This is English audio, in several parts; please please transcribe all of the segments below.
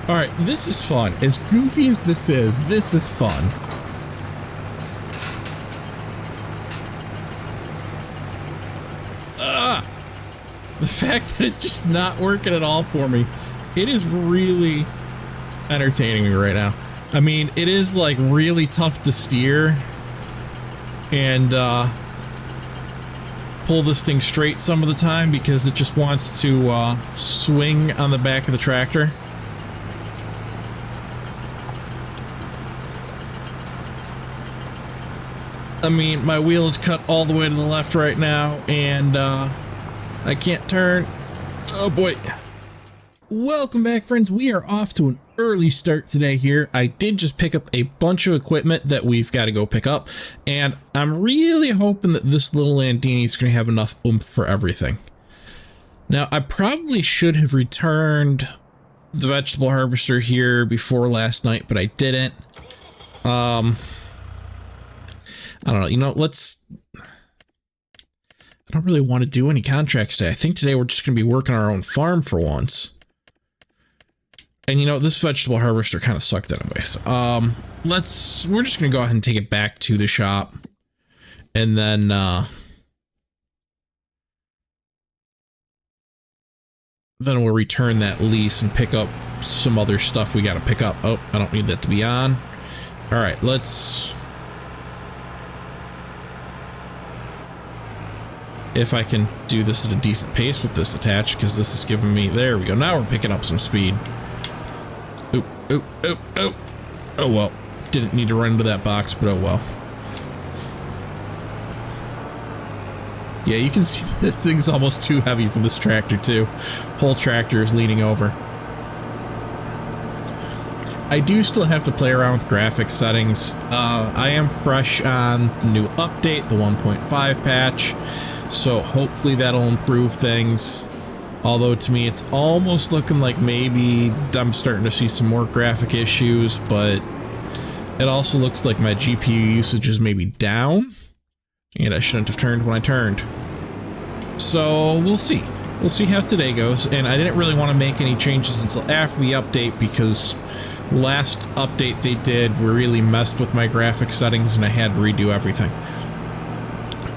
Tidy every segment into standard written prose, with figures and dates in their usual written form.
All right, this is fun. As goofy as this is fun. The fact that it's just not working at all for me, it is really entertaining me right now. I mean, it is like really tough to steer and pull this thing straight some of the time because it just wants to swing on the back of the tractor. I mean, my wheel is cut all the way to the left right now, and I can't turn. Oh boy. Welcome back, friends. We are off to an early start today here. I did just pick up a bunch of equipment that we've got to go pick up, and I'm really hoping that this little Landini is going to have enough oomph for everything. Now, I probably should have returned the vegetable harvester here before last night, but I didn't. I don't know, you know, I don't really want to do any contracts today. I think today we're just going to be working our own farm for once. And you know, this vegetable harvester kind of sucked anyway. So, we're just going to go ahead and take it back to the shop. And then, we'll return that lease and pick up some other stuff we got to pick up. Oh, I don't need that to be on. All right, let's... If I can do this at a decent pace with this attached, because this is giving me... There we go. Now we're picking up some speed. Oop, oop, oop, oop. Oh, well. Didn't need to run into that box, but oh, well. Yeah, you can see this thing's almost too heavy for this tractor, too. Whole tractor is leaning over. I do still have to play around with graphics settings. I am fresh on the new update, the 1.5 patch. So hopefully that'll improve things. Although to me it's almost looking like maybe I'm starting to see some more graphic issues, but it also looks like my GPU usage is maybe down. And I shouldn't have turned when I turned. So we'll see. We'll see how today goes. And I didn't really want to make any changes until after the update because last update they did really messed with my graphic settings and I had to redo everything.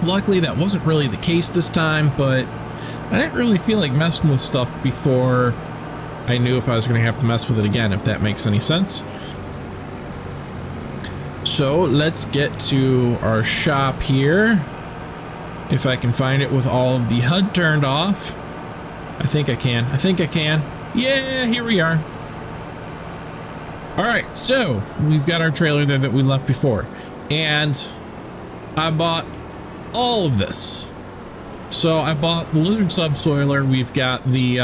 Luckily, that wasn't really the case this time, but I didn't really feel like messing with stuff before I knew if I was going to have to mess with it again, if that makes any sense. So let's get to our shop here. If I can find it with all of the HUD turned off. I think I can. I think I can. Yeah, here we are. All right, so we've got our trailer there that we left before. And I bought all of this. So I bought the lizard subsoiler. We've got the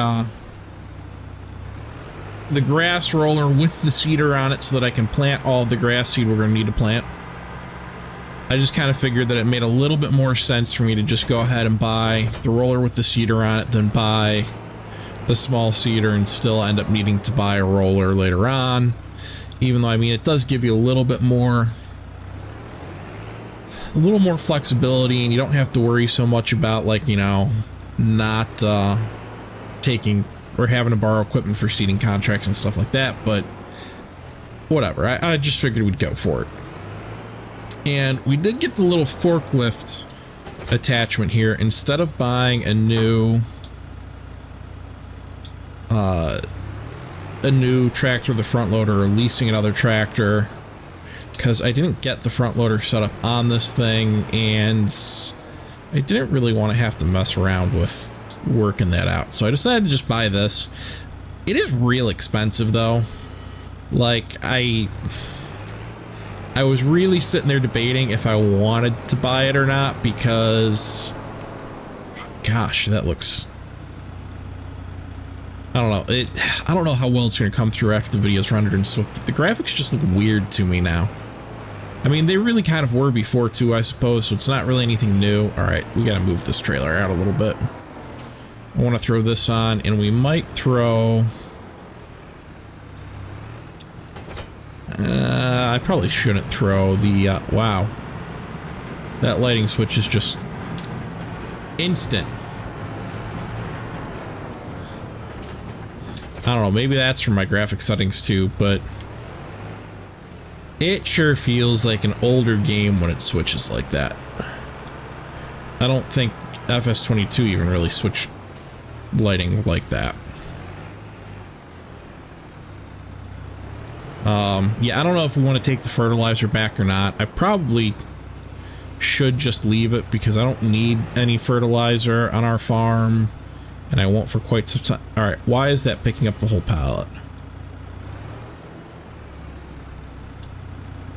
grass roller with the seeder on it so that I can plant all the grass seed we're going to need to plant. I just kind of figured that it made a little bit more sense for me to just go ahead and buy the roller with the seeder on it than buy a small seeder and still end up needing to buy a roller later on. Even though, I mean, it does give you a little more flexibility, and you don't have to worry so much about, like, you know, not taking or having to borrow equipment for seeding contracts and stuff like that, but whatever. I just figured we'd go for it. And we did get the little forklift attachment here. Instead of buying a new tractor, the front loader, or leasing another tractor, because I didn't get the front loader set up on this thing, and I didn't really want to have to mess around with working that out. So I decided to just buy this. It is real expensive, though. Like, I was really sitting there debating if I wanted to buy it or not, because, gosh, that looks... I don't know. I don't know how well it's going to come through after the video's rendered and stuff. The graphics just look weird to me now. I mean, they really kind of were before too, I suppose, so it's not really anything new. All right, we got to move this trailer out a little bit. I want to throw this on, and we might throw... I probably shouldn't throw the... wow. That lighting switch is just instant. I don't know, maybe that's from my graphic settings too, but it sure feels like an older game when it switches like that. I don't think FS22 even really switched lighting like that. Yeah, I don't know if we want to take the fertilizer back or not. I probably should just leave it because I don't need any fertilizer on our farm, and I won't for quite some time. All right, why is that picking up the whole pallet?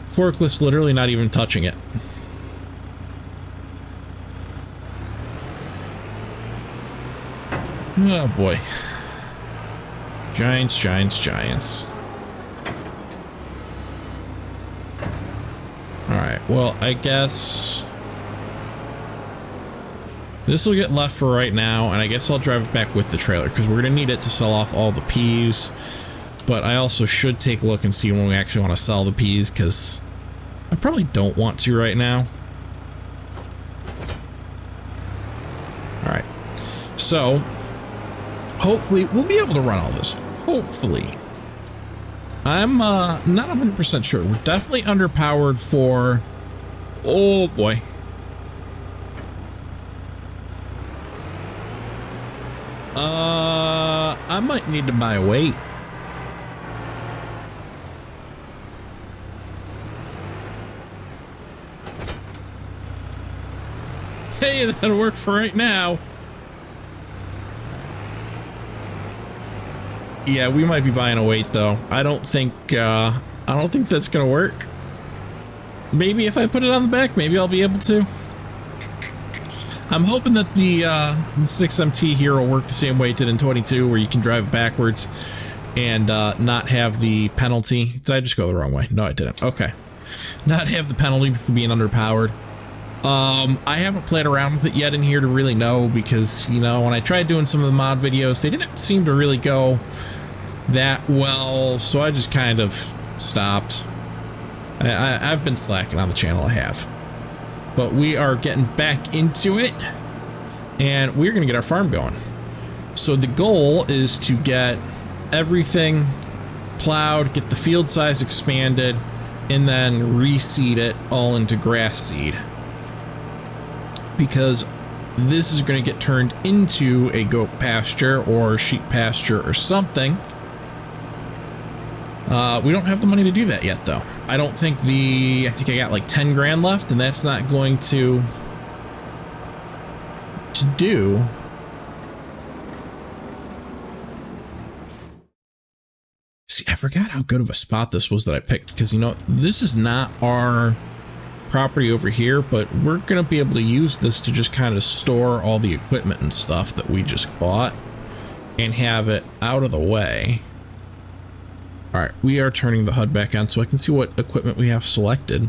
Forklift's literally not even touching it. Oh boy. Giants, giants, giants. Alright, well, I guess this will get left for right now, and I guess I'll drive it back with the trailer, because we're going to need it to sell off all the peas. But I also should take a look and see when we actually want to sell the peas, because I probably don't want to right now. Alright, so hopefully we'll be able to run all this. Hopefully. I'm not 100% sure. We're definitely underpowered for... Oh boy. I might need to buy a weight. Hey, that'll work for right now. Yeah, we might be buying a weight though. I don't think that's gonna work. Maybe if I put it on the back, maybe I'll be able to. I'm hoping that the 6MT here will work the same way it did in 22, where you can drive backwards and not have the penalty. Did I just go the wrong way? No, I didn't. Okay. Not have the penalty for being underpowered. I haven't played around with it yet in here to really know, because, you know, when I tried doing some of the mod videos, they didn't seem to really go that well, so I just kind of stopped. I've been slacking on the channel, I have. But we are getting back into it, and we're gonna get our farm going. So the goal is to get everything plowed, get the field size expanded, and then reseed it all into grass seed. Because this is going to get turned into a goat pasture or sheep pasture or something. We don't have the money to do that yet, though. I think I got like 10 grand left, and that's not going to do. See, I forgot how good of a spot this was that I picked, because, you know, this is not our property over here, but we're gonna be able to use this to just kind of store all the equipment and stuff that we just bought and have it out of the way. All right, we are turning the HUD back on so I can see what equipment we have selected.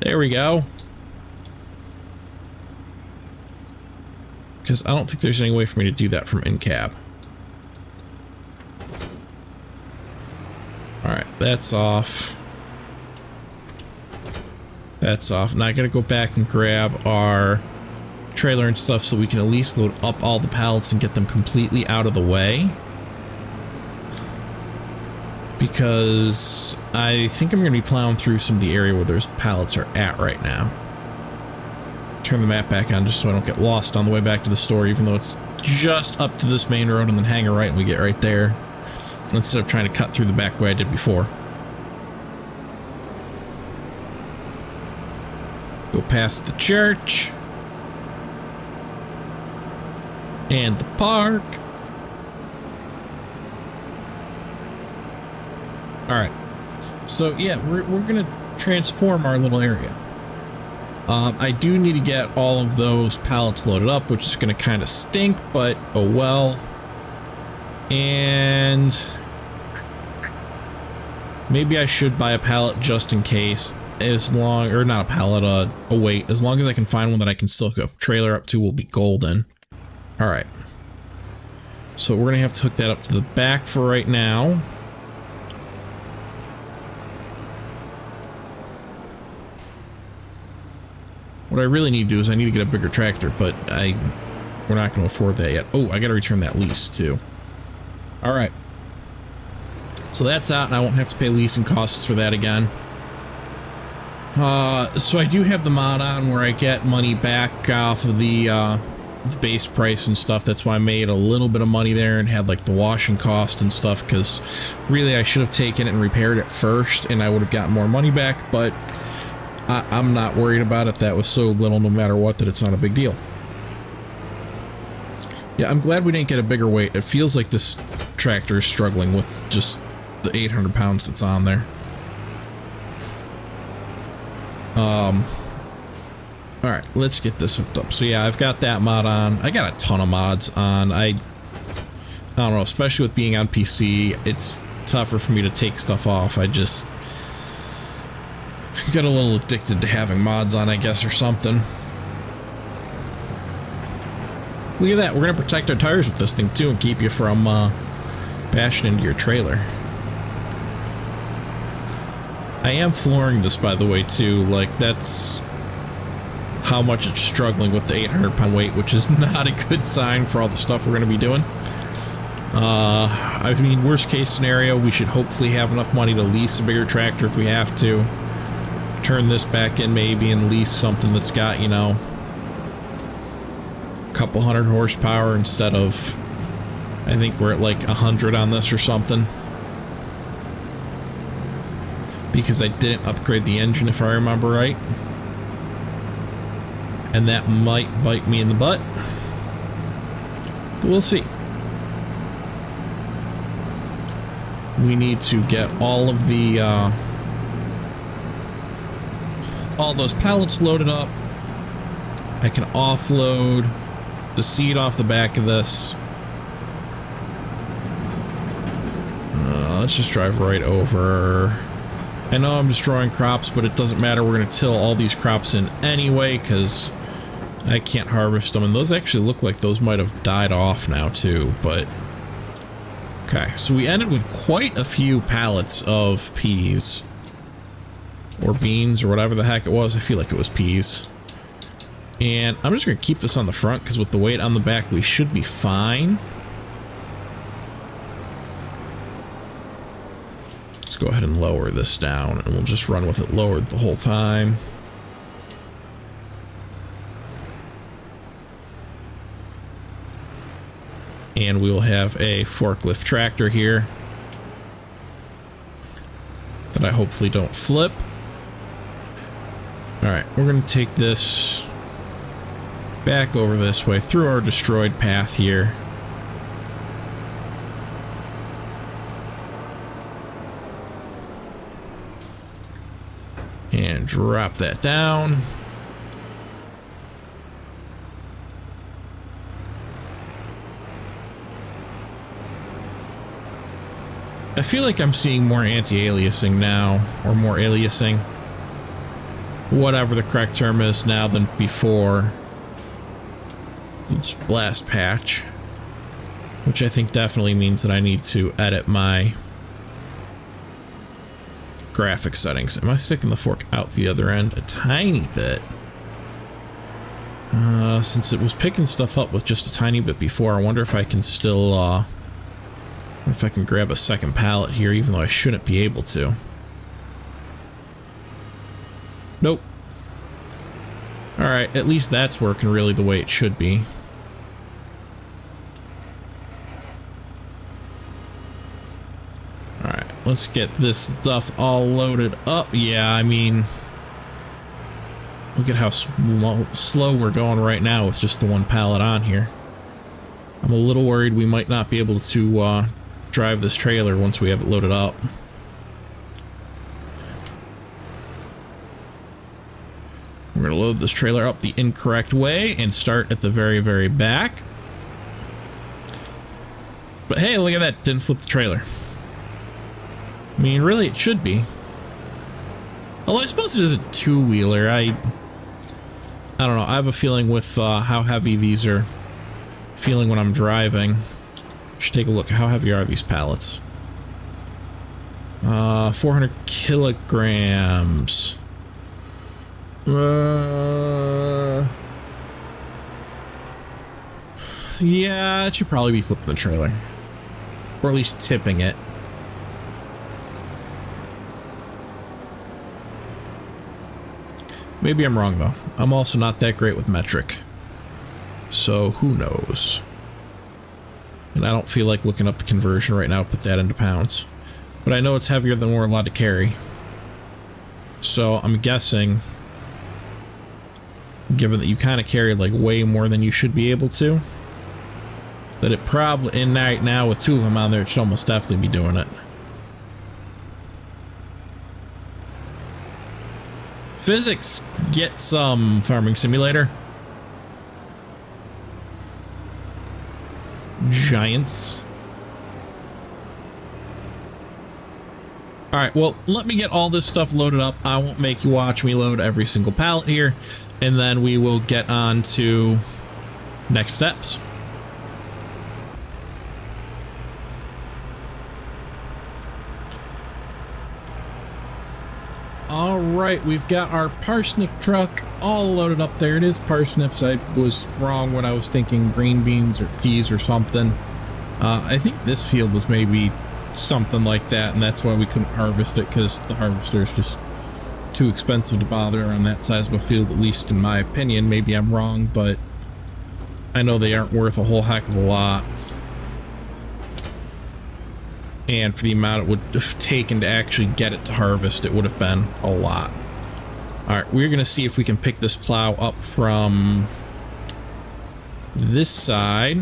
There we go. Because I don't think there's any way for me to do that from in-cab. Alright, that's off. That's off. Now I gotta go back and grab our trailer and stuff so we can at least load up all the pallets and get them completely out of the way. Because I think I'm gonna be plowing through some of the area where those pallets are at right now. Turn the map back on just so I don't get lost on the way back to the store, even though it's just up to this main road and then hang a right and we get right there, instead of trying to cut through the back way I did before. Go past the church and the park. All right, so yeah, we're gonna transform our little area. I do need to get all of those pallets loaded up, which is gonna kind of stink, but oh well. And maybe I should buy a pallet just in case, as long, or not a pallet, a weight, as long as I can find one that I can still hook a trailer up to will be golden. All right. So we're gonna have to hook that up to the back for right now. What I really need to do is I need to get a bigger tractor, but We're not going to afford that yet. Oh, I got to return that lease too. All right. So that's out, and I won't have to pay leasing costs for that again. So I do have the mod on where I get money back off of the base price and stuff. That's why I made a little bit of money there and had like the washing cost and stuff, because really I should have taken it and repaired it first and I would have gotten more money back, but I'm not worried about it. That was so little no matter what that it's not a big deal. Yeah, I'm glad we didn't get a bigger weight. It feels like this tractor is struggling with just the 800 pounds that's on there. All right, let's get this hooked up. So yeah, I've got that mod on. I got a ton of mods on. I don't know, especially with being on PC, it's tougher for me to take stuff off. I just got a little addicted to having mods on, I guess, or something. Look at that. We're going to protect our tires with this thing, too, and keep you from bashing into your trailer. I am flooring this, by the way, too. Like, that's how much it's struggling with the 800-pound weight, which is not a good sign for all the stuff we're going to be doing. I mean, worst case scenario, we should hopefully have enough money to lease a bigger tractor if we have to. Turn this back in maybe and lease something that's got, you know, a couple hundred horsepower instead of, I think we're at like 100 on this or something. Because I didn't upgrade the engine, if I remember right. And that might bite me in the butt. But we'll see. We need to get all of the, all those pallets loaded up. I can offload the seat off the back of this. Let's just drive right over. I know I'm destroying crops, but it doesn't matter. We're going to till all these crops in anyway, because I can't harvest them. And those actually look like those might have died off now, too, but... Okay, so we ended with quite a few pallets of peas. Or beans, or whatever the heck it was. I feel like it was peas. And I'm just going to keep this on the front, because with the weight on the back, we should be fine. Go ahead and lower this down, and we'll just run with it lowered the whole time. And we will have a forklift tractor here that I hopefully don't flip. Alright, we're going to take this back over this way through our destroyed path here. And drop that down. I feel like I'm seeing more anti-aliasing now, or more aliasing. Whatever the correct term is now than before. This last patch. Which I think definitely means that I need to edit my graphic settings. Am I sticking the fork out the other end a tiny bit? Since it was picking stuff up with just a tiny bit before, I wonder if I can still, if I can grab a second pallet here, even though I shouldn't be able to. Nope. Alright, at least that's working really the way it should be. Alright, let's get this stuff all loaded up. Yeah, I mean, look at how slow we're going right now with just the one pallet on here. I'm a little worried we might not be able to drive this trailer once we have it loaded up. We're going to load this trailer up the incorrect way and start at the very, very back. But hey, look at that. Didn't flip the trailer. I mean, really, it should be. Although I suppose it is a two-wheeler. I don't know. I have a feeling with how heavy these are feeling when I'm driving. Should take a look. How heavy are these pallets? 400 kilograms. Yeah, it should probably be flipping the trailer. Or at least tipping it. Maybe I'm wrong, though. I'm also not that great with metric. So, who knows? And I don't feel like looking up the conversion right now to put that into pounds. But I know it's heavier than we're allowed to carry. So, I'm guessing, given that you kind of carry like way more than you should be able to, that it probably, and right now with 2 of them on there, it should almost definitely be doing it. Physics, get some farming simulator. Giants. Alright, well, let me get all this stuff loaded up. I won't make you watch me load every single pallet here, and then we will get on to next steps. Alright, we've got our parsnip truck all loaded up. There it is, parsnips. I was wrong when I was thinking green beans or peas or something. I think this field was maybe something like that, and that's why we couldn't harvest it, because the harvester is just too expensive to bother on that size of a field, at least in my opinion. Maybe I'm wrong, but I know they aren't worth a whole heck of a lot. And for the amount it would have taken to actually get it to harvest, it would have been a lot. Alright, we're going to see if we can pick this plow up from this side.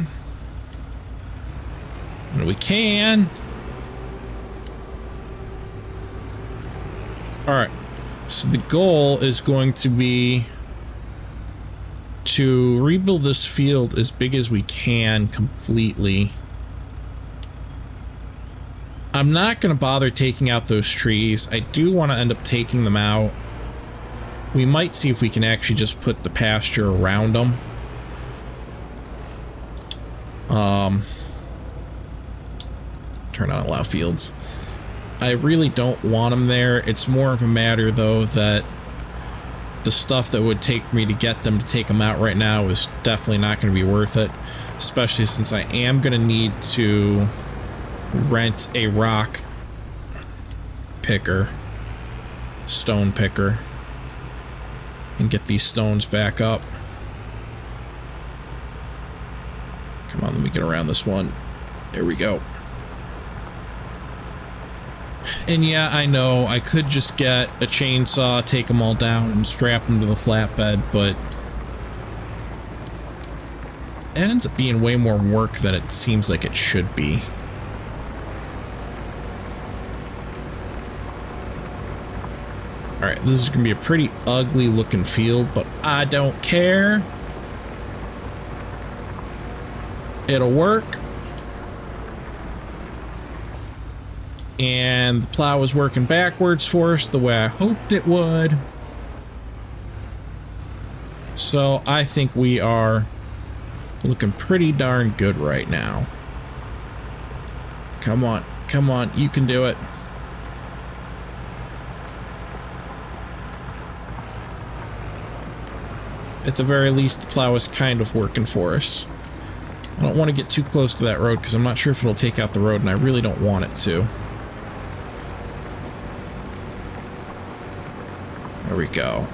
And we can. Alright, so the goal is going to be to rebuild this field as big as we can completely. I'm not going to bother taking out those trees. I do want to end up taking them out. We might see if we can actually just put the pasture around them. Turn on allow fields. I really don't want them there. It's more of a matter, though, that the stuff that would take for me to get them to take them out right now is definitely not going to be worth it. Especially since I am going to need to rent a rock picker, stone picker, and get these stones back up. Come on, let me get around this one. There we go. And yeah, I know I could just get a chainsaw, take them all down, and strap them to the flatbed, but it ends up being way more work than it seems like it should be. Alright, this is going to be a pretty ugly looking field, but I don't care. It'll work. And the plow is working backwards for us the way I hoped it would. So I think we are looking pretty darn good right now. Come on, come on, you can do it. At the very least, the plow is kind of working for us. I don't want to get too close to that road because I'm not sure if it'll take out the road, and I really don't want it to. There we go.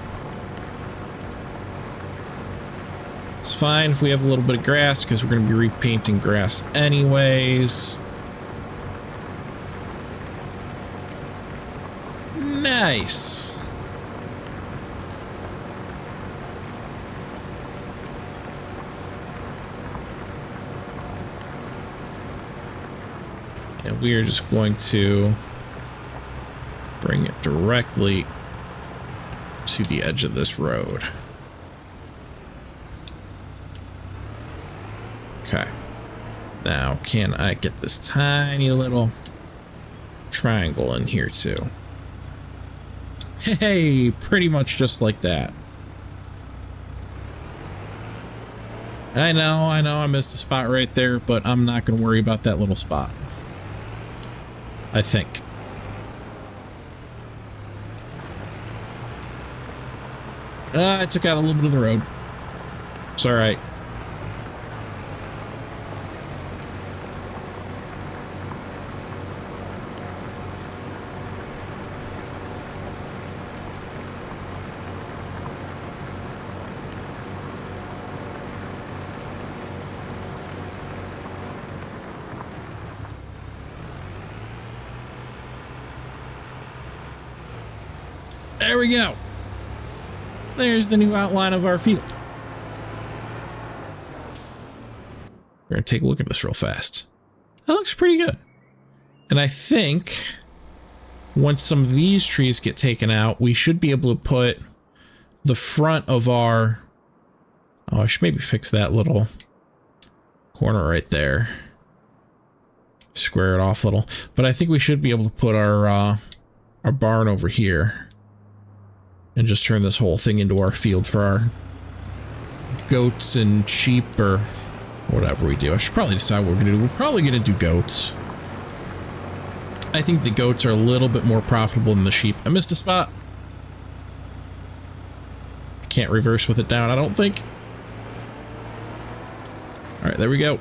It's fine if we have a little bit of grass because we're going to be repainting grass anyways. Nice. And we are just going to bring it directly to the edge of this road. Okay. Now, can I get this tiny little triangle in here too? Hey, pretty much just like that. I know, I missed a spot right there, but I'm not going to worry about that little spot. I think. I took out a little bit of the road. It's alright. There we go. There's the new outline of our field. We're going to take a look at this real fast. That looks pretty good. And I think once some of these trees get taken out, we should be able to put the front of our... Oh, I should maybe fix that little corner right there. Square it off a little. But I think we should be able to put our barn over here. And just turn this whole thing into our field for our goats and sheep or whatever we do. I should probably decide what we're going to do. We're probably going to do goats. I think the goats are a little bit more profitable than the sheep. I missed a spot. I can't reverse with it down, I don't think. Alright, there we go.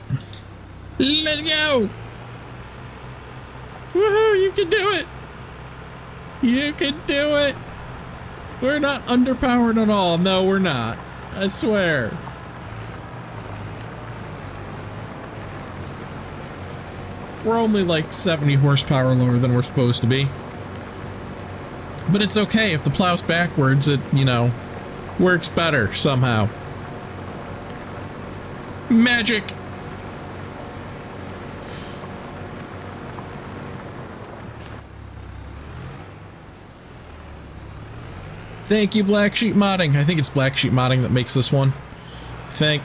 Let's go! Woohoo, you can do it! You can do it! We're not underpowered at all. No, we're not. I swear. We're only like 70 horsepower lower than we're supposed to be. But it's okay. If the plow's backwards, it, you know, works better somehow. Magic! Thank you, Black Sheep Modding. I think it's Black Sheep Modding that makes this one. I think.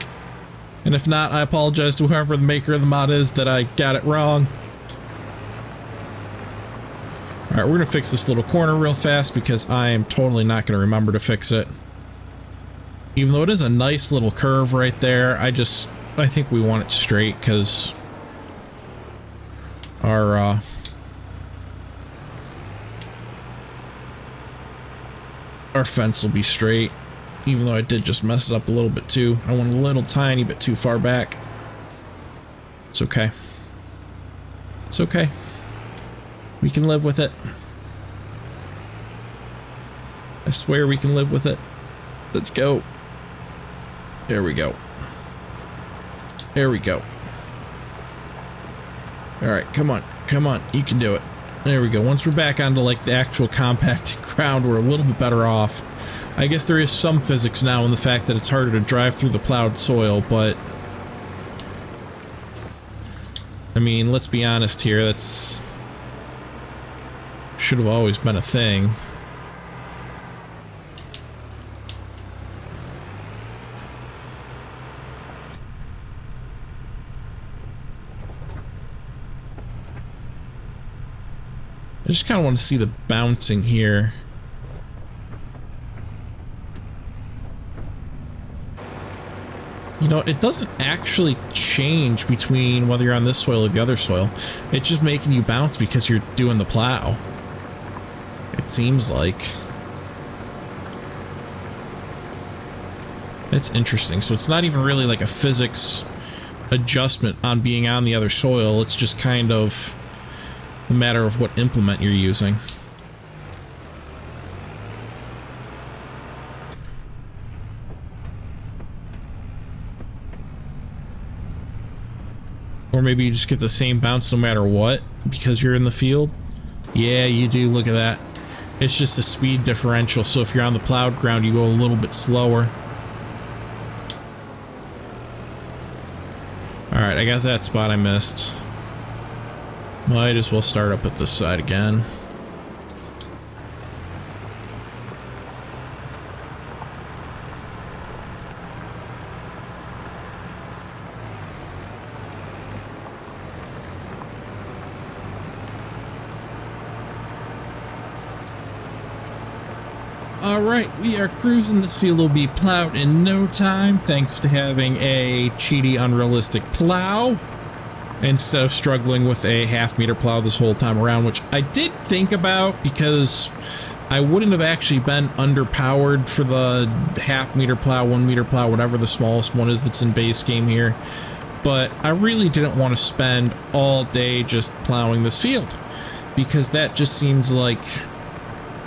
And if not, I apologize to whoever the maker of the mod is that I got it wrong. Alright, we're going to fix this little corner real fast because I am totally not going to remember to fix it. Even though it is a nice little curve right there, I think we want it straight because our fence will be straight, even though I did just mess it up a little bit too. I went a little tiny bit too far back. It's okay. It's okay. We can live with it. I swear we can live with it. Let's go. There we go. There we go. Alright, come on. Come on. You can do it. There we go. Once we're back onto like the actual compacted ground, we're a little bit better off. I guess there is some physics now in the fact that it's harder to drive through the plowed soil, but I mean, let's be honest here, that's should have always been a thing. I just kind of want to see the bouncing here. You know, it doesn't actually change between whether you're on this soil or the other soil. It's just making you bounce because you're doing the plow. It seems like. It's interesting. So it's not even really like a physics adjustment on being on the other soil. It's just kind of the matter of what implement you're using. Or maybe you just get the same bounce no matter what because you're in the field. Yeah, you do. Look at that. It's just a speed differential. So if you're on the plowed ground, you go a little bit slower. Alright, I got that spot I missed. Might as well start up at this side again. Alright, we are cruising. This field will be plowed in no time thanks to having a cheaty, unrealistic plow instead of struggling with a half-meter plow this whole time around, which I did think about because I wouldn't have actually been underpowered for the half-meter plow, 1 meter plow, whatever the smallest one is that's in base game here. But I really didn't want to spend all day just plowing this field because that just seems like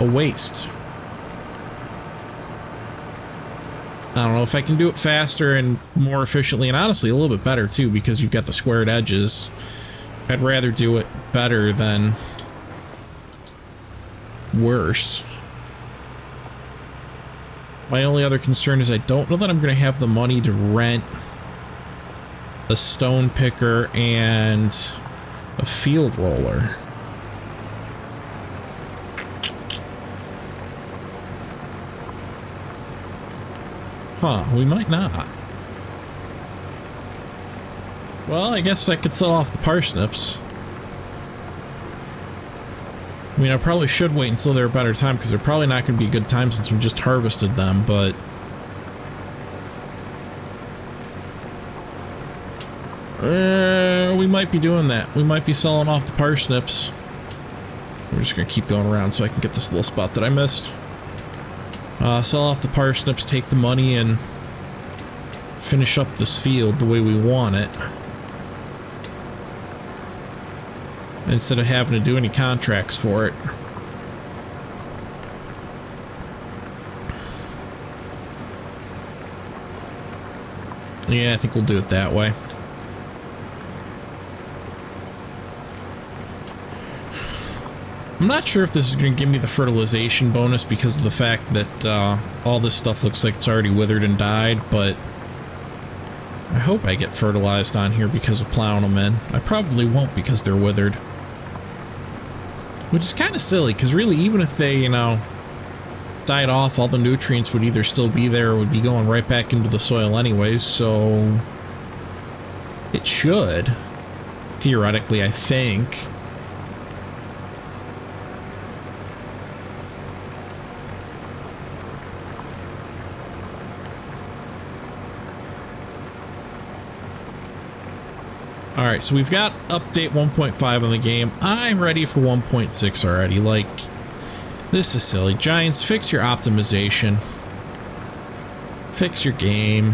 a waste. I don't know if I can do it faster and more efficiently, and honestly a little bit better too because you've got the squared edges. I'd rather do it better than worse. My only other concern is I don't know that I'm going to have the money to rent a stone picker and a field roller. Huh, we might not. Well, I guess I could sell off the parsnips. I mean, I probably should wait until they're a better time, because they're probably not going to be a good time since we just harvested them, but... we might be doing that. We might be selling off the parsnips. We're just going to keep going around so I can get this little spot that I missed. Sell off the parsnips, take the money, and finish up this field the way we want it. Instead of having to do any contracts for it. Yeah, I think we'll do it that way. I'm not sure if this is going to give me the fertilization bonus because of the fact that all this stuff looks like it's already withered and died, but I hope I get fertilized on here because of plowing them in. I probably won't because they're withered. Which is kind of silly, because really, even if they, you know, died off, all the nutrients would either still be there or would be going right back into the soil anyways, so... it should. Theoretically, I think. Alright, so we've got update 1.5 on the game. I'm ready for 1.6 already. Like, this is silly. Giants, fix your optimization. Fix your game.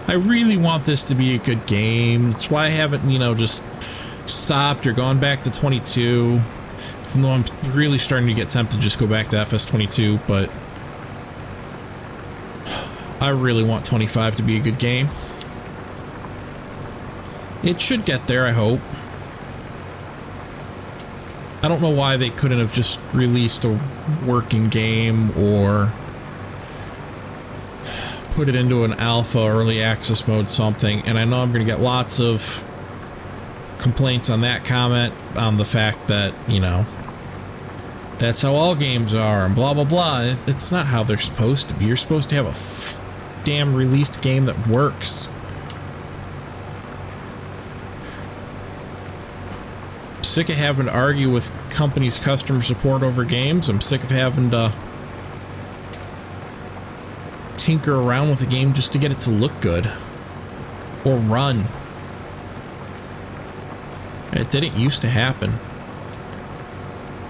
I really want this to be a good game. That's why I haven't, you know, just stopped or gone back to 22. Even though I'm really starting to get tempted to just go back to FS25, but I really want 25 to be a good game. It should get there, I hope. I don't know why they couldn't have just released a working game or put it into an alpha, early access mode, something. And I know I'm going to get lots of complaints on that comment, on the fact that, you know, that's how all games are, and blah, blah, blah. It's not how they're supposed to be. You're supposed to have a damn released game that works. Sick of having to argue with companies' customer support over games. I'm sick of having to tinker around with a game just to get it to look good or run. It didn't used to happen.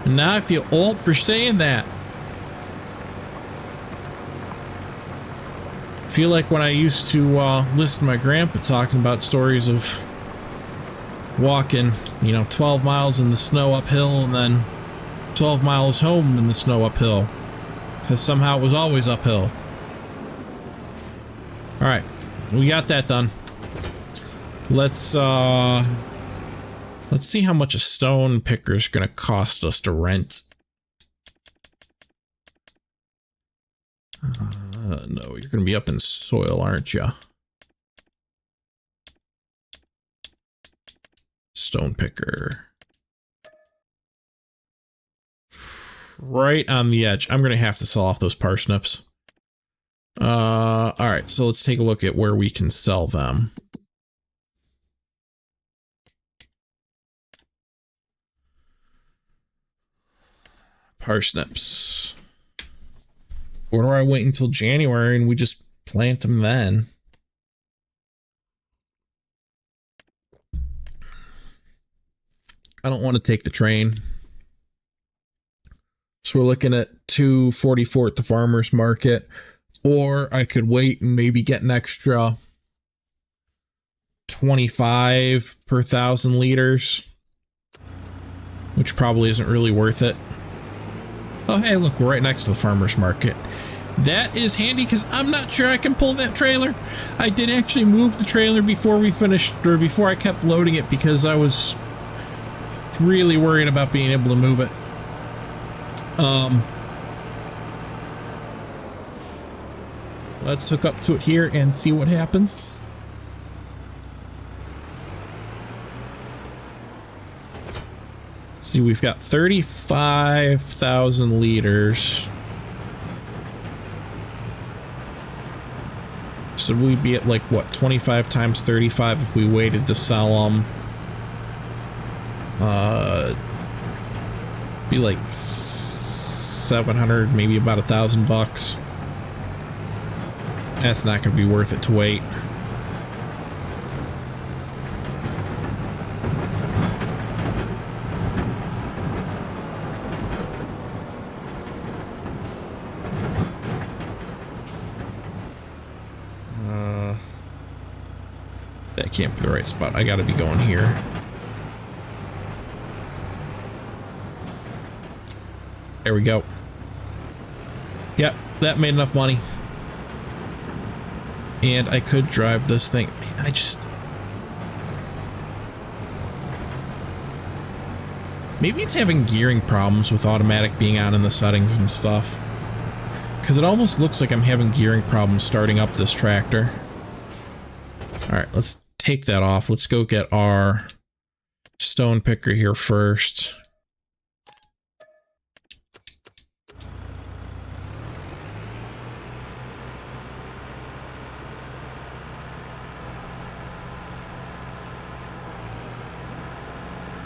And now I feel old for saying that. I feel like when I used to listen to my grandpa talking about stories of walking, you know, 12 miles in the snow uphill and then 12 miles home in the snow uphill, because somehow it was always uphill. Alright, we got that done. Let's see how much a stone picker is going to cost us to rent. No, you're going to be up in soil, aren't you? Stone picker. Right on the edge. I'm gonna have to sell off those parsnips. Alright, so let's take a look at where we can sell them. Parsnips. Or do I wait until January and we just plant them then? I don't want to take the train. So we're looking at $2.44 at the farmer's market. Or I could wait and maybe get an extra 25 per 1,000 liters. Which probably isn't really worth it. Oh, hey, look, we're right next to the farmer's market. That is handy because I'm not sure I can pull that trailer. I did actually move the trailer before we finished, or before I kept loading it, because I was really worried about being able to move it. Let's hook up to it here and see what happens. See, we've got 35,000 liters. So we'd be at like, what, 25 times 35 if we waited to sell them. Be like 700, maybe about $1,000. That's not gonna be worth it to wait. That can't be the right spot. I gotta be going here. There we go. Yep, that made enough money. And I could drive this thing. Man, I just... Maybe it's having gearing problems with automatic being on in the settings and stuff. Because it almost looks like I'm having gearing problems starting up this tractor. Alright, let's take that off. Let's go get our stone picker here first.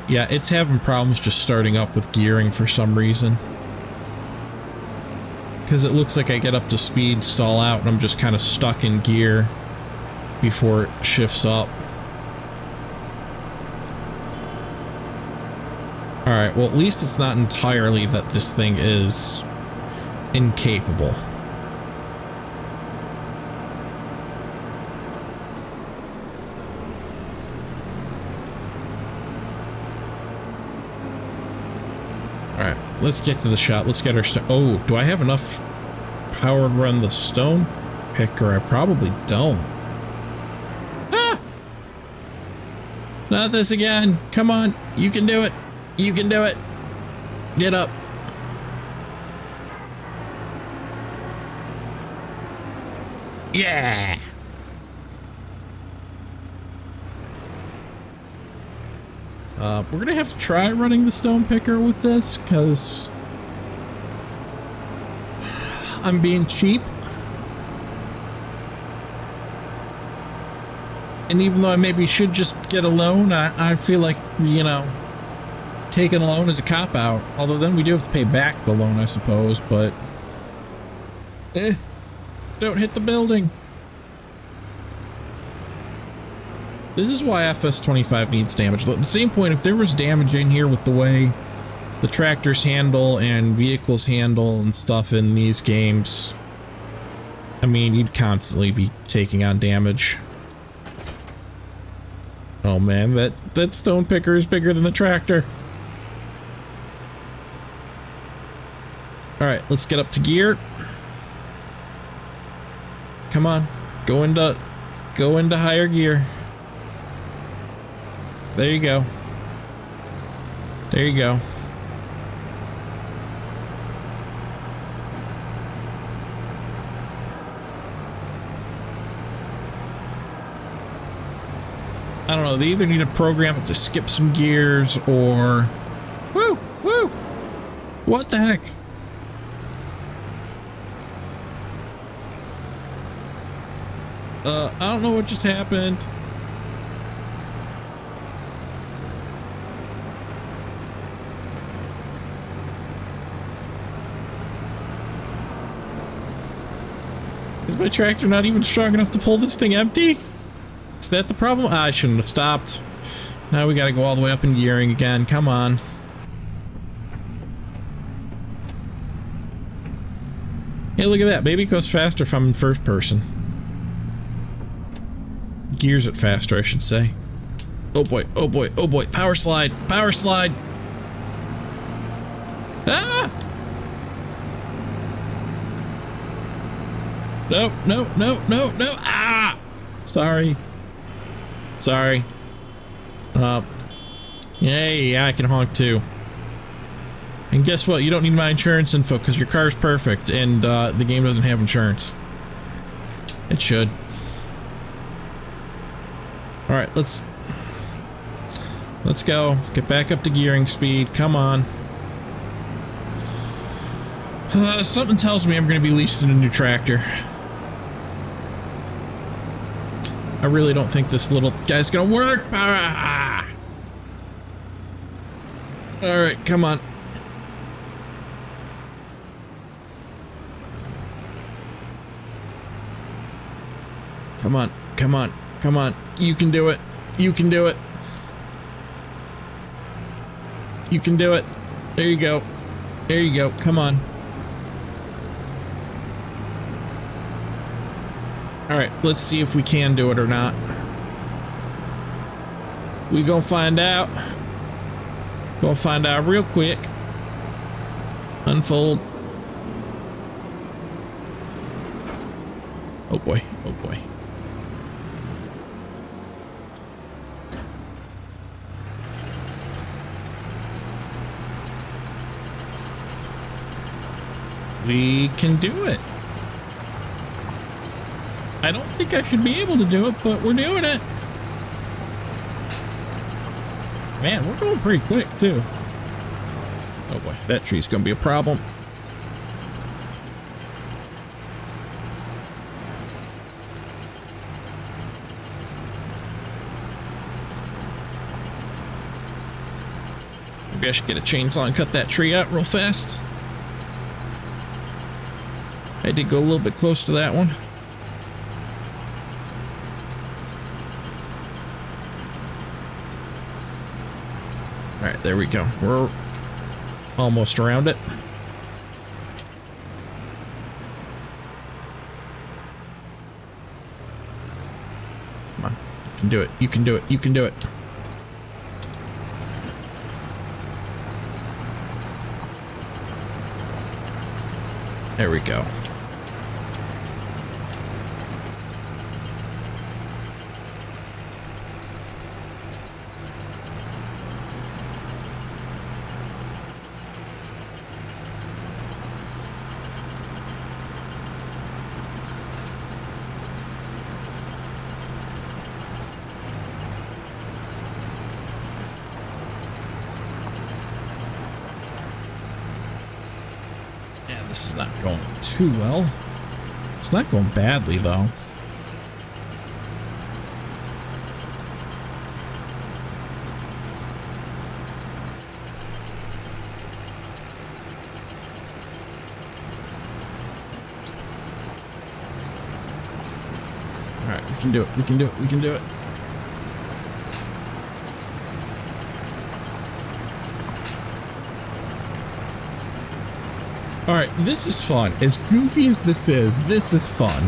Yeah, it's having problems just starting up with gearing for some reason. Because it looks like I get up to speed, stall out, and I'm just kind of stuck in gear before it shifts up. Alright, well at least it's not entirely that this thing is incapable. Alright, let's get to the shop. Let's get our oh, do I have enough power to run the stone picker? I probably don't. Ah! Not this again. Come on. You can do it. You can do it. Get up. Yeah! We're gonna have to try running the stone picker with this, because I'm being cheap. And even though I maybe should just get a loan, I feel like, you know, taking a loan is a cop-out. Although then we do have to pay back the loan, I suppose, but... don't hit the building. This is why FS25 needs damage. At the same point, if there was damage in here with the way the tractors handle and vehicles handle and stuff in these games, I mean, you'd constantly be taking on damage. Oh man, that stone picker is bigger than the tractor. Alright, let's get up to gear. Come on, go into higher gear. There you go. There you go. I don't know, they either need to program it to skip some gears or... Woo! Woo! What the heck? I don't know what just happened. Is my tractor not even strong enough to pull this thing empty? Is that the problem? I shouldn't have stopped. Now we gotta go all the way up in gearing again. Come on. Hey, look at that. Maybe it goes faster if I'm in first person. Gears it faster, I should say. Oh boy, oh boy, oh boy. Power slide, power slide. Ah! No, no, no, no, no. Ah! Sorry. Sorry. Yeah, I can honk too. And guess what? You don't need my insurance info because your car's perfect and the game doesn't have insurance. It should. All right, let's go. Get back up to gearing speed. Come on. Something tells me I'm going to be leasing a new tractor. I really don't think this little guy's going to work. Ah! All right, come on. Come on, come on, come on. You can do it. You can do it. You can do it. There you go. There you go. Come on. All right, let's see if we can do it or not. We gonna find out. Gonna find out real quick. Unfold. Oh boy, oh boy. We can do it. I don't think I should be able to do it, but we're doing it. Man, we're going pretty quick, too. Oh boy, that tree's gonna be a problem. Maybe I should get a chainsaw and cut that tree out real fast. I did go a little bit close to that one. All right, there we go. We're almost around it. Come on, you can do it. You can do it. You can do it. There we go. This is not going too well. It's not going badly, though. All right, we can do it. We can do it. We can do it. All right, this is fun. As goofy as this is fun.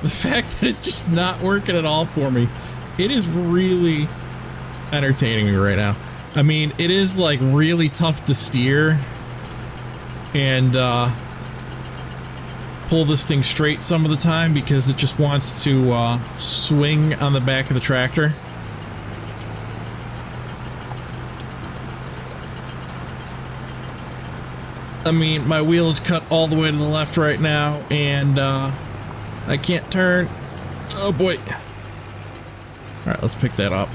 The fact that it's just not working at all for me, it is really entertaining me right now. I mean, it is like really tough to steer and pull this thing straight some of the time because it just wants to swing on the back of the tractor. I mean, my wheel is cut all the way to the left right now, and I can't turn. Oh boy. All right, let's pick that up.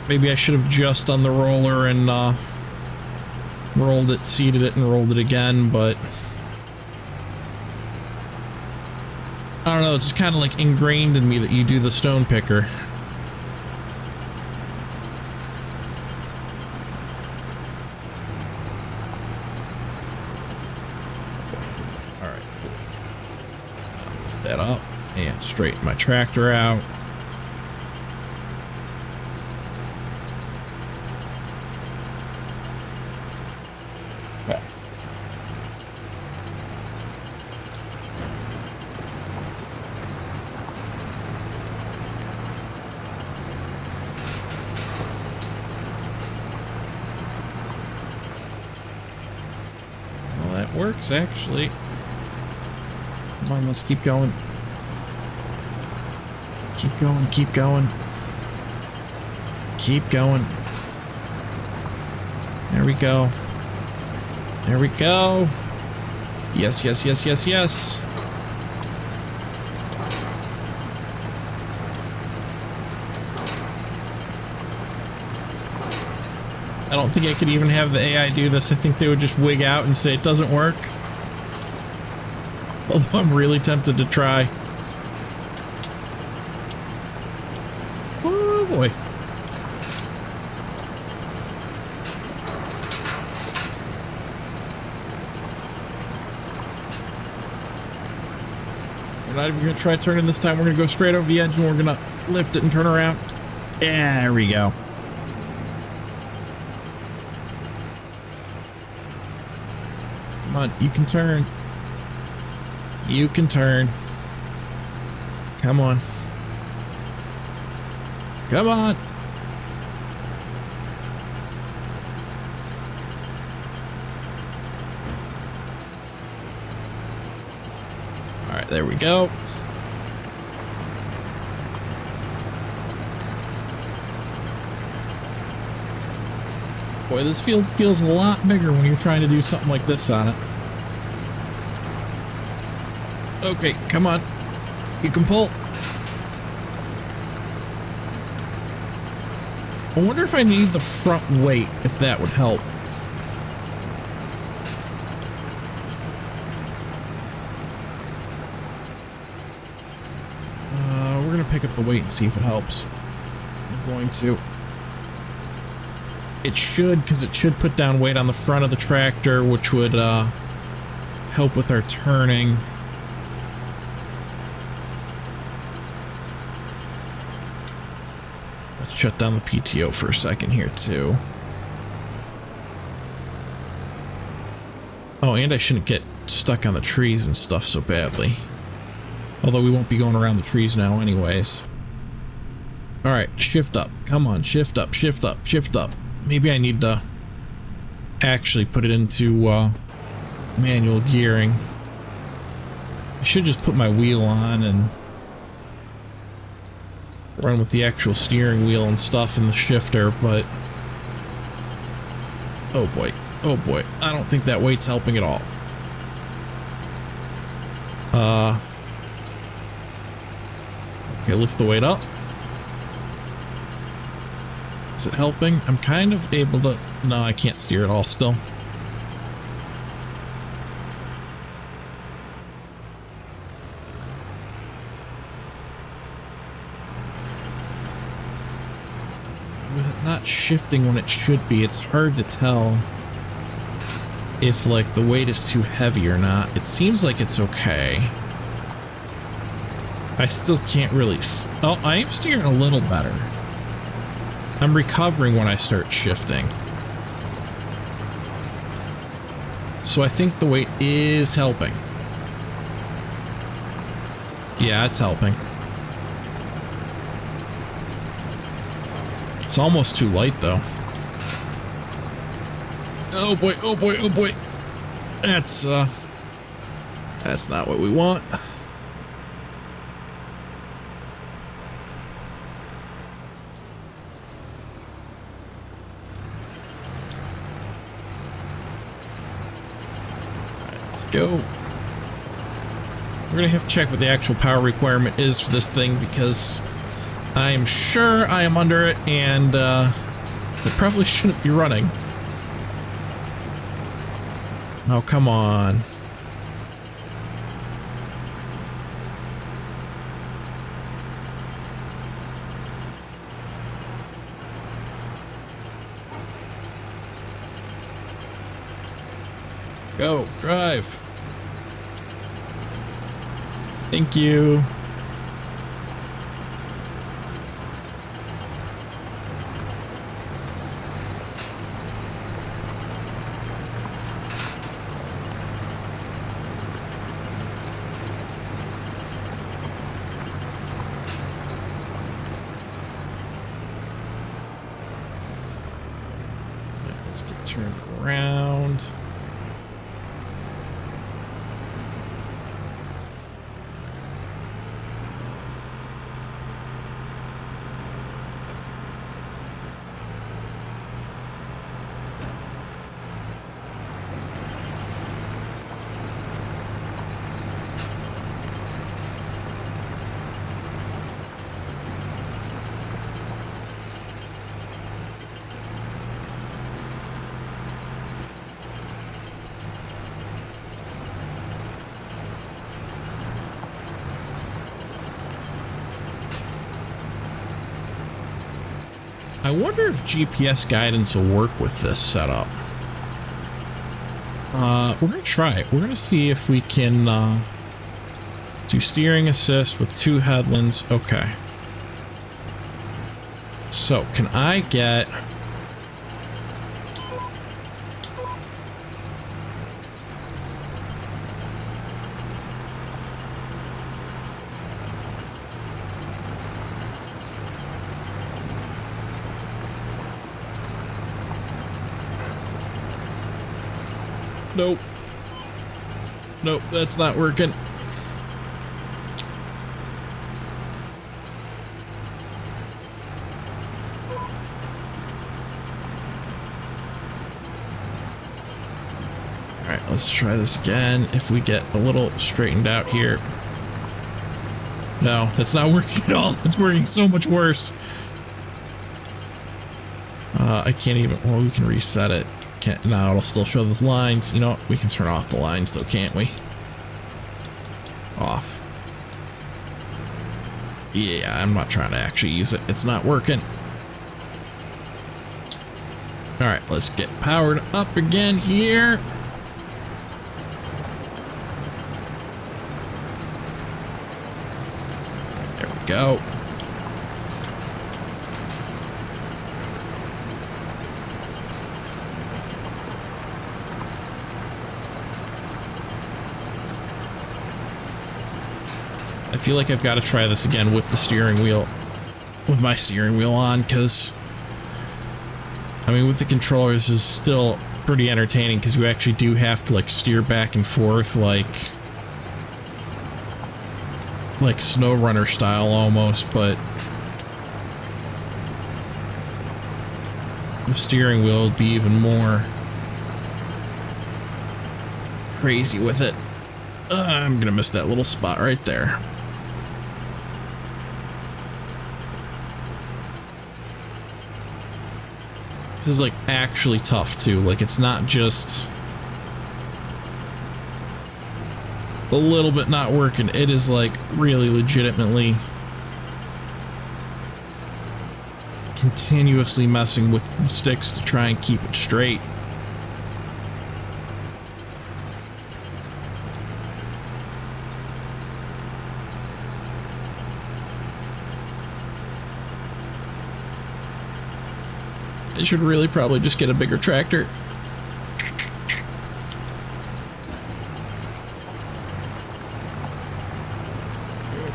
Maybe I should have just done the roller and rolled it, seated it, and rolled it again, but I don't know, it's just kind of like ingrained in me that you do the stone picker. That up and straighten my tractor out. Okay. Well, that works actually. Come on, let's keep going. Keep going, keep going. Keep going. There we go. There we go. Yes, yes, yes, yes, yes. I don't think I could even have the AI do this. I think they would just wig out and say it doesn't work. Although I'm really tempted to try. Oh boy. We're not even going to try turning this time. We're going to go straight over the edge and we're going to lift it and turn around. There we go. Come on, you can turn. You can turn. Come on. Come on. All right, there we go. Boy, this field feels a lot bigger when you're trying to do something like this on it. Okay, come on. You can pull. I wonder if I need the front weight, if that would help. We're going to pick up the weight and see if it helps. I'm going to. It should, because it should put down weight on the front of the tractor, which would help with our turning. Let's shut down the PTO for a second here, too. Oh, and I shouldn't get stuck on the trees and stuff so badly. Although we won't be going around the trees now anyways. Alright, shift up. Come on, shift up, shift up, shift up. Maybe I need to actually put it into manual gearing. I should just put my wheel on and run with the actual steering wheel and stuff in the shifter, but oh boy, I don't think that weight's helping at all. Okay, lift the weight up. Is it helping? I'm kind of able to... No, I can't steer at all still. With it not shifting when it should be, it's hard to tell if, like, the weight is too heavy or not. It seems like it's okay. I still can't really... Oh, I am steering a little better. I'm recovering when I start shifting. So I think the weight is helping. Yeah, it's helping. It's almost too light, though. Oh boy, oh boy, oh boy. That's not what we want. Let's go. We're gonna have to check what the actual power requirement is for this thing because I am sure I am under it and it probably shouldn't be running. Oh, come on. Go, drive. Thank you. Let's get turned around. I wonder if GPS guidance will work with this setup. We're gonna try it. We're gonna see if we can do steering assist with 2 headlands. Okay. So can I get... Nope. Nope, that's not working. Alright, let's try this again. If we get a little straightened out here. No, that's not working at all. It's working so much worse. I can't even... Well, we can reset it. Can't, no, it'll still show the lines. You know what? We can turn off the lines though, can't we? Off. Yeah, I'm not trying to actually use it. It's not working. Alright, let's get powered up again here. There we go. I feel like I've got to try this again with the steering wheel, with my steering wheel on, because, I mean, with the controllers is still pretty entertaining, because you actually do have to, like, steer back and forth, like Snow Runner style almost, but the steering wheel would be even more crazy with it. I'm gonna miss that little spot right there. This is like actually tough too. Like it's not just a little bit not working. It is like really legitimately continuously messing with the sticks to try and keep it straight. I should really probably just get a bigger tractor.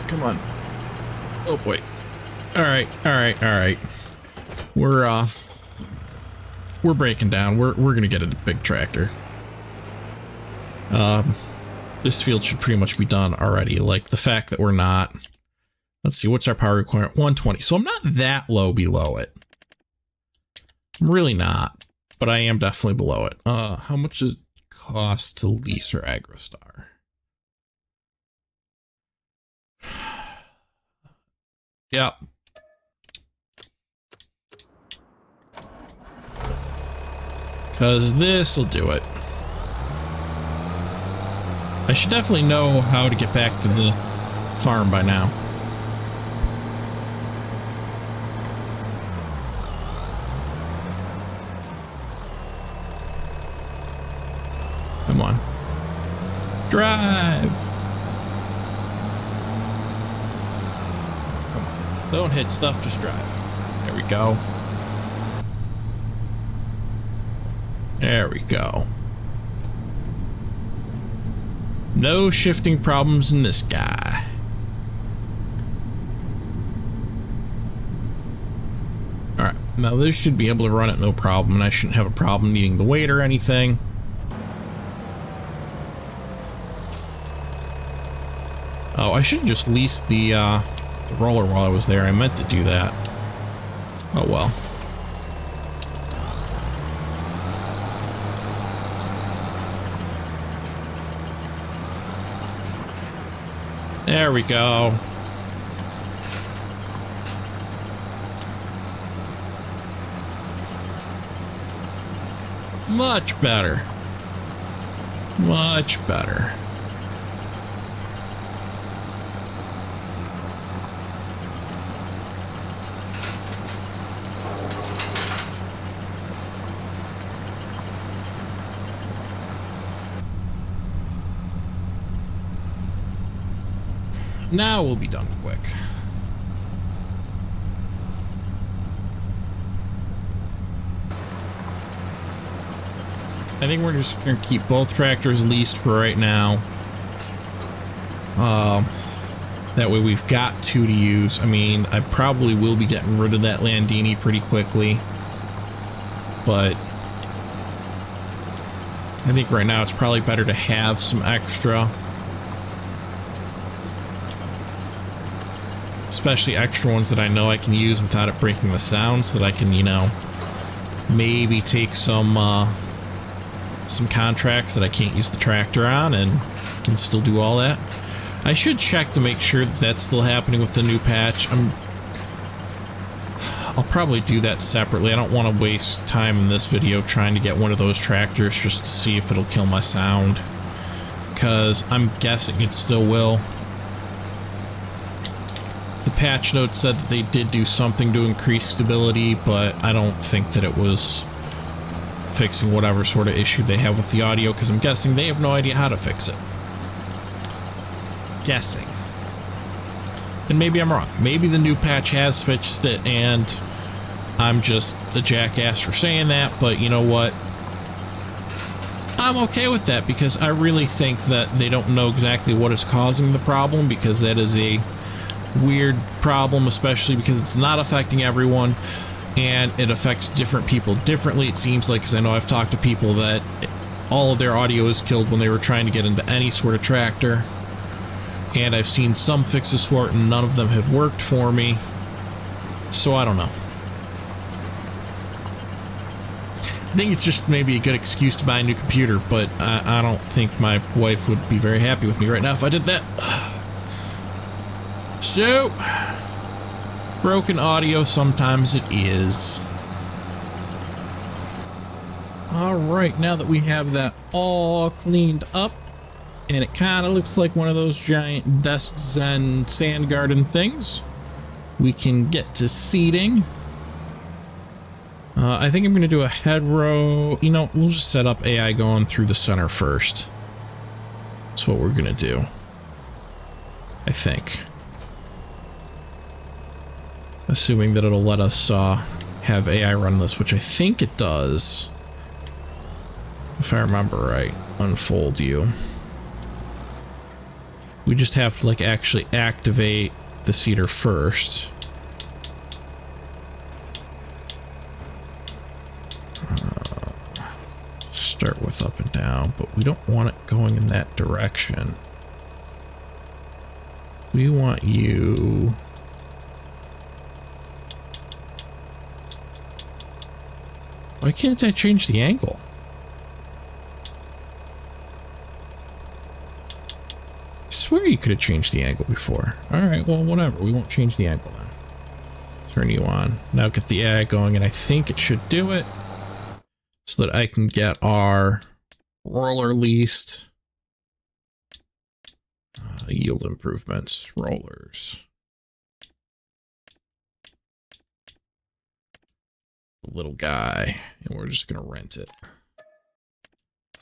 Come on. Oh boy. Alright. We're breaking down. We're gonna get a big tractor. This field should pretty much be done already. Like the fact that we're not. Let's see, what's our power requirement? 120. So I'm not that low below it. I'm really not, but I am definitely below it. How much does it cost to lease our AgroStar? Yep. Because this'll do it. I should definitely know how to get back to the farm by now. Come on. Drive! Come on. Don't hit stuff, just drive. There we go. There we go. No shifting problems in this guy. Alright, now this should be able to run it no problem, and I shouldn't have a problem needing the weight or anything. Oh, I should just lease the roller while I was there. I meant to do that. Oh well. There we go. Much better. Much better. now we'll be done quick. I think we're just going to keep both tractors leased for right now. That way we've got two to use. I mean, I probably will be getting rid of that Landini pretty quickly. But I think right now it's probably better to have some extra. Especially extra ones that I know I can use without it breaking the sound, so that I can, you know, maybe take some contracts that I can't use the tractor on and can still do all that. I should check to make sure that that's still happening with the new patch. I'll probably do that separately. I don't want to waste time in this video trying to get one of those tractors just to see if it'll kill my sound, because I'm guessing it still will. The patch note said that they did do something to increase stability, but I don't think that it was fixing whatever sort of issue they have with the audio, because I'm guessing they have no idea how to fix it. Guessing. And maybe I'm wrong. Maybe the new patch has fixed it and I'm just a jackass for saying that, but you know what? I'm okay with that, because I really think that they don't know exactly what is causing the problem, because that is a weird problem, especially because it's not affecting everyone and it affects different people differently, it seems like, because I know I've talked to people that all of their audio is killed when they were trying to get into any sort of tractor. And I've seen some fixes for it, and none of them have worked for me. So I don't know. I think it's just maybe a good excuse to buy a new computer, but I don't think my wife would be very happy with me right now if I did that. So, broken audio, sometimes it is. Alright, now that we have that all cleaned up, and it kind of looks like one of those giant desks and sand garden things, we can get to seating. I think I'm going to do a head row. You know, we'll just set up AI going through the center first. That's what we're going to do, I think. Assuming that it'll let us have AI run this, which I think it does. If I remember right. Unfold you. We just have to, like, actually activate the seater first. Start with up and down, but we don't want it going in that direction. We want you... Why can't I change the angle? I swear you could have changed the angle before. Alright, well, whatever. We won't change the angle then. Turn you on. Now get the AI going, and I think it should do it. So that I can get our roller leased. Yield improvements. Rollers. Little guy. And we're just going to rent it.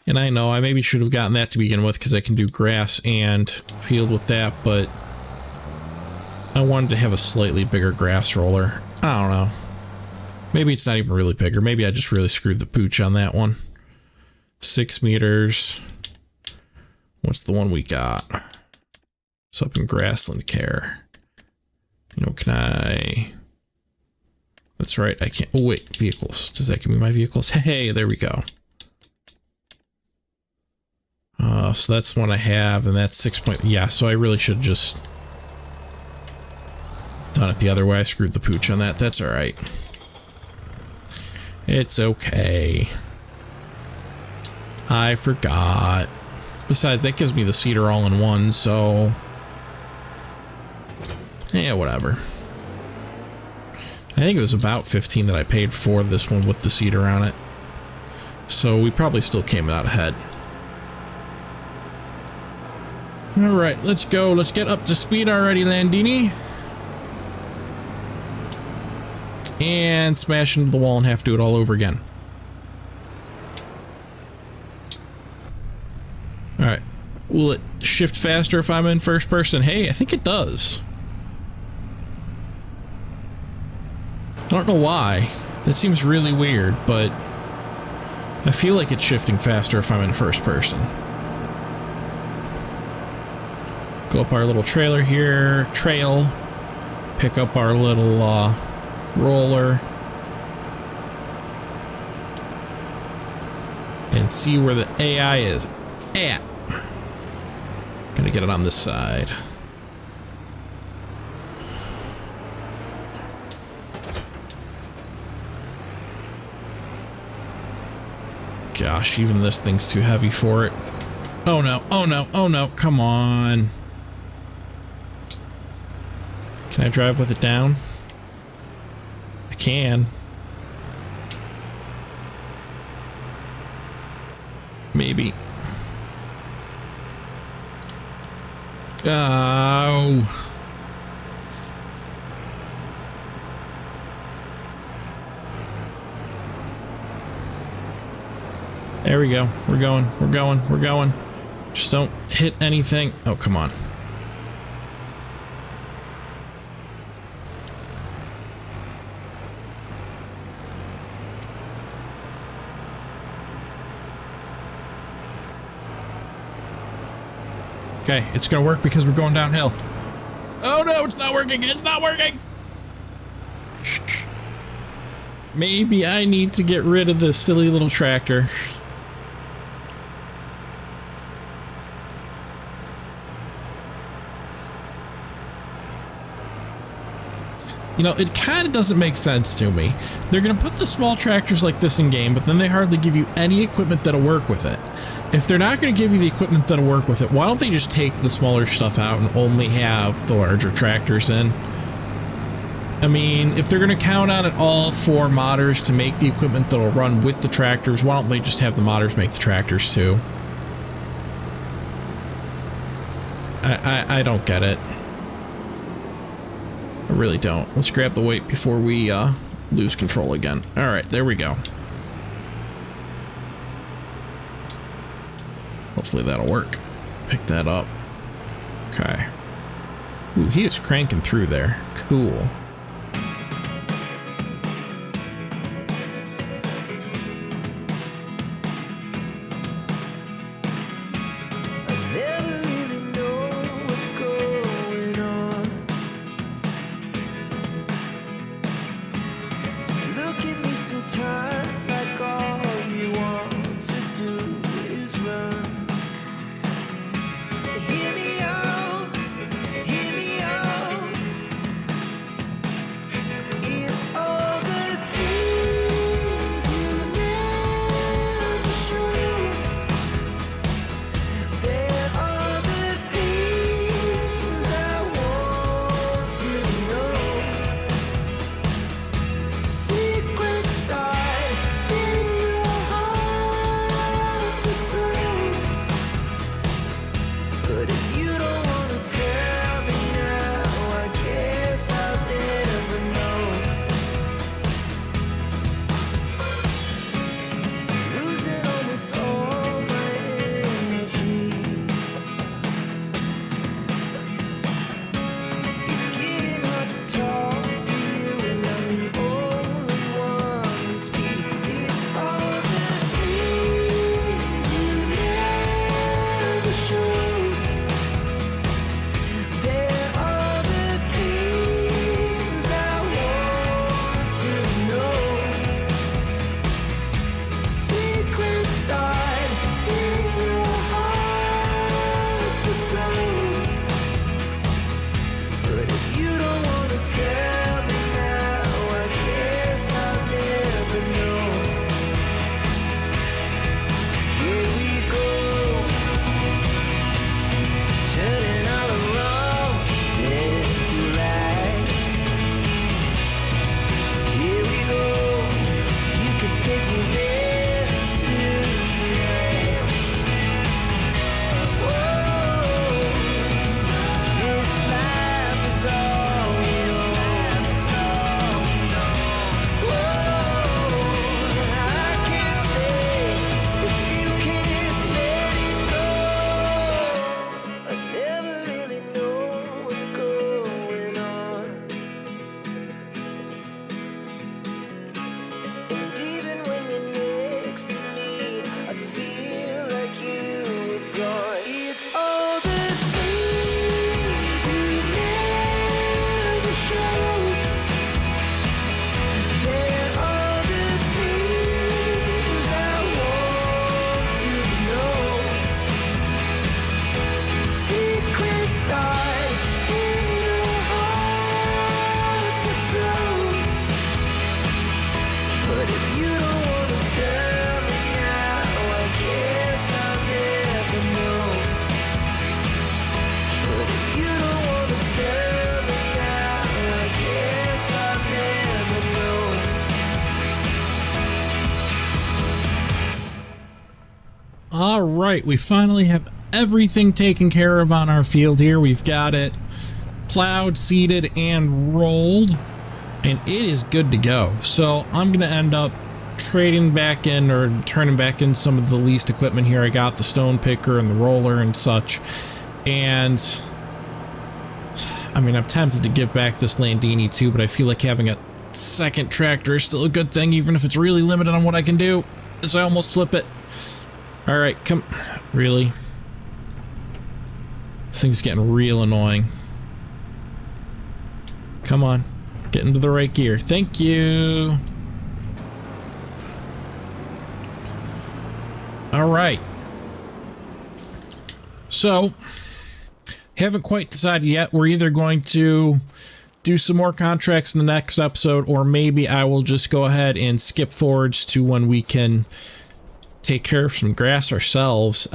And I know I maybe should have gotten that to begin with, because I can do grass and field with that, but I wanted to have a slightly bigger grass roller. I don't know. Maybe it's not even really bigger. Maybe I just really screwed the pooch on that one. 6 meters. What's the one we got? It's up in Grassland Care. You know, can I... That's right, I can't... Oh, wait, vehicles. Does that give me my vehicles? Hey, there we go. So that's one I have, and that's 6 point... Yeah, so I really should have just done it the other way. I screwed the pooch on that. That's alright. It's okay. I forgot. Besides, that gives me the seater all in one, so... Yeah, whatever. I think it was about 15 that I paid for this one with the seater on it. So we probably still came out ahead. Alright, let's go. Let's get up to speed already, Landini. And smash into the wall and have to do it all over again. Alright. Will it shift faster if I'm in first person? Hey, I think it does. I don't know why. That seems really weird, but I feel like it's shifting faster if I'm in first person. Go up our little trailer here, trail, pick up our little roller, and see where the AI is at. Gonna get it on this side. Gosh, even this thing's too heavy for it. Oh no, oh no, oh no, come on. Can I drive with it down? I can. Maybe. Oh. There we go. We're going. We're going. We're going. Just don't hit anything. Oh, come on. Okay, it's gonna work because we're going downhill. Oh no, it's not working. It's not working. Maybe I need to get rid of this silly little tractor. You know, it kind of doesn't make sense to me. They're going to put the small tractors like this in game, but then they hardly give you any equipment that'll work with it. If they're not going to give you the equipment that'll work with it, why don't they just take the smaller stuff out and only have the larger tractors in? I mean, if they're going to count on it all for modders to make the equipment that'll run with the tractors, why don't they just have the modders make the tractors too? I don't get it. I really don't. Let's grab the weight before we lose control again. All right, there we go. Hopefully that'll work. Pick that up. Okay. Ooh, he is cranking through there. Cool. right, we finally have everything taken care of on our field here. We've got it plowed, seeded, and rolled, and it is good to go. So I'm going to end up trading back in or turning back in some of the leased equipment here. I got the stone picker and the roller and such, and I mean, I'm tempted to give back this Landini too, but I feel like having a second tractor is still a good thing, even if it's really limited on what I can do, as I almost flip it. All right, come, really? This thing's getting real annoying. Come on, get into the right gear. Thank you. All right. So, haven't quite decided yet. We're either going to do some more contracts in the next episode, or maybe I will just go ahead and skip forwards to when we can take care of some grass ourselves.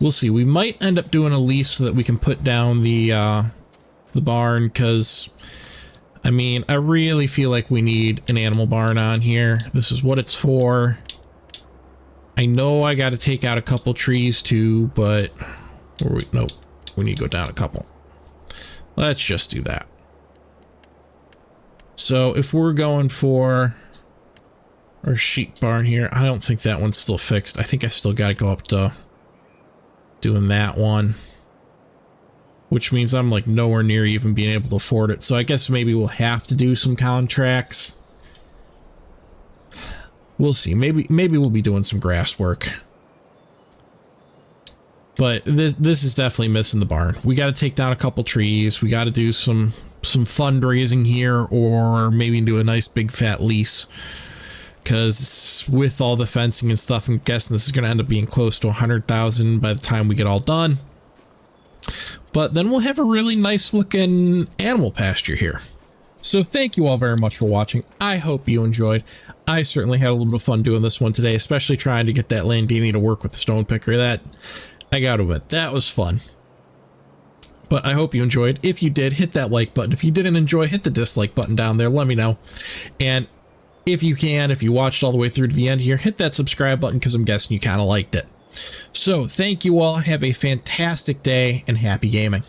We'll see. We might end up doing a lease so that we can put down the barn, because I mean, I really feel like we need an animal barn on here. This is what it's for. I know I got to take out a couple trees too, but nope, we need to go down a couple. Let's just do that. So if we're going for our sheep barn here, I don't think that one's still fixed. I think I still got to go up to doing that one, which means I'm like nowhere near even being able to afford it. So I guess maybe we'll have to do some contracts. We'll see. Maybe we'll be doing some grass work. But this is definitely missing the barn. We got to take down a couple trees. We got to do some fundraising here, or maybe do a nice big fat lease. Because with all the fencing and stuff, I'm guessing this is going to end up being close to 100,000 by the time we get all done. But then we'll have a really nice looking animal pasture here. So thank you all very much for watching. I hope you enjoyed. I certainly had a little bit of fun doing this one today, especially trying to get that Landini to work with the stone picker. That, I gotta admit, that was fun. But I hope you enjoyed. If you did, hit that like button. If you didn't enjoy, hit the dislike button down there. Let me know. And if you can, if you watched all the way through to the end here, hit that subscribe button, because I'm guessing you kind of liked it. So thank you all. Have a fantastic day and happy gaming.